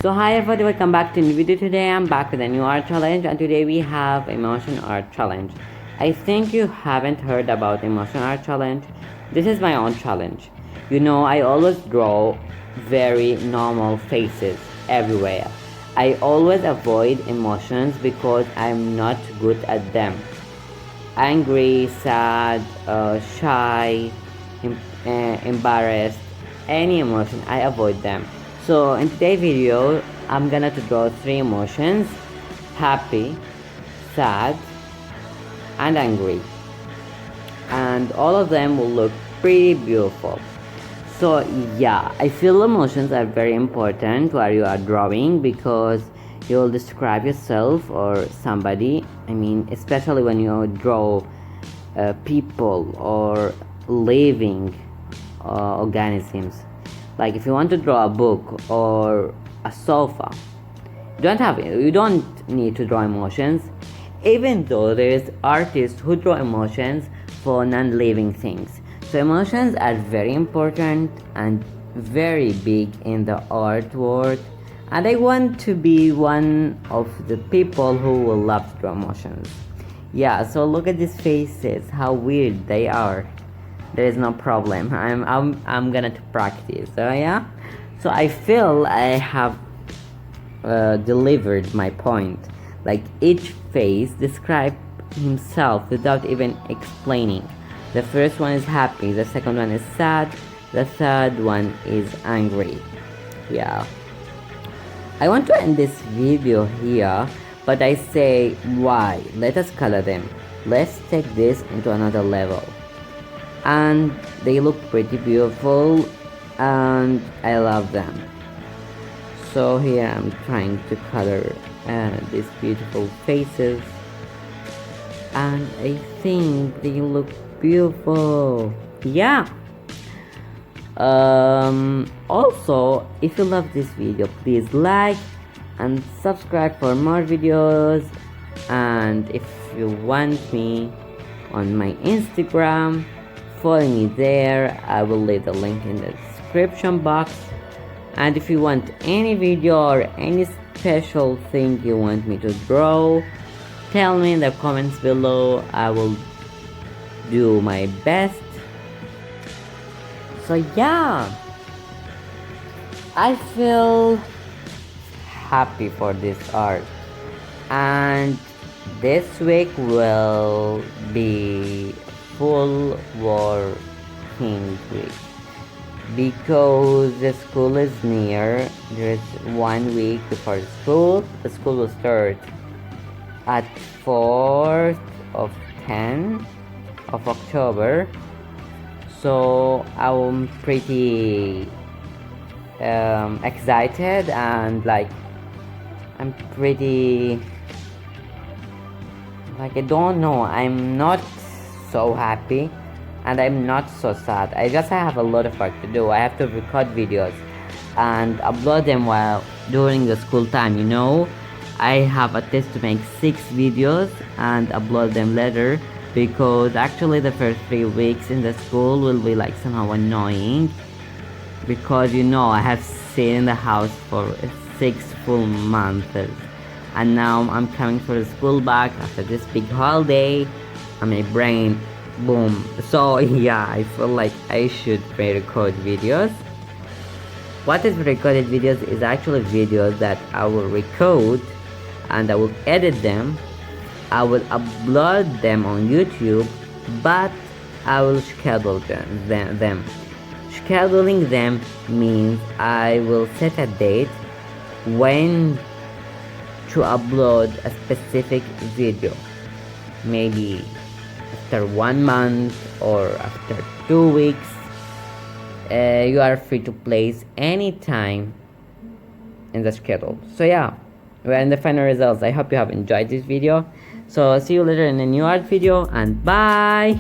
So hi everybody, welcome back to a new video. Today I'm back with a new art challenge, and today we have emotion art challenge. I think you haven't heard about emotion art challenge. This is my own challenge. You know, I always draw very normal faces everywhere. I always avoid emotions because I'm not good at them. Angry, sad, shy, embarrassed, any emotion, I avoid them. So in today's video, I'm gonna to draw three emotions: happy, sad, and angry. And all of them will look pretty beautiful. So yeah, I feel emotions are very important while you are drawing because you'll describe yourself or somebody. I mean, especially when you draw people or living organisms. Like if you want to draw a book or a sofa, you don't need to draw emotions, even though there is artists who draw emotions for non-living things. So emotions are very important and very big in the art world, and I want to be one of the people who will love to draw emotions. Yeah, so look at these faces, how weird they are. There is no problem. I'm gonna to practice. So yeah, so I feel I have delivered my point. Like each face describes himself without even explaining. The first one is happy, the second one is sad, the third one is angry. Yeah, I want to end this video here, but I say why? Let us color them. Let's take this into another level. And they look pretty beautiful and I love them. So here I'm trying to color these beautiful faces, and I think they look beautiful. Yeah. Also, if you love this video, please like and subscribe for more videos. And if you want me on my Instagram, follow me there. I will leave the link in the description box. And if you want any video or any special thing you want me to draw, tell me in the comments below. I will do my best. So yeah, I feel happy for this art, and this week will be full working week because the school is near. There's 1 week before the school will start at 4th of 10th of October. So I'm pretty excited, and like I'm pretty like, I don't know, I'm not so happy and I'm not so sad. I have a lot of work to do. I have to record videos and upload them while during the school time, you know. I have a test to make 6 videos and upload them later, because actually the first 3 weeks in the school will be like somehow annoying, because you know I have stayed in the house for 6 full months, and now I'm coming for the school back after this big holiday, and my brain, boom. So yeah, I feel like I should pre-record videos. What is recorded videos is actually videos that I will record and I will edit them. I will upload them on YouTube, but I will schedule them. Scheduling them means I will set a date when to upload a specific video. Maybe after 1 month or after 2 weeks. You are free to place any time in the schedule. So yeah, we're in the final results. I hope you have enjoyed this video. So see you later in a new art video, and bye.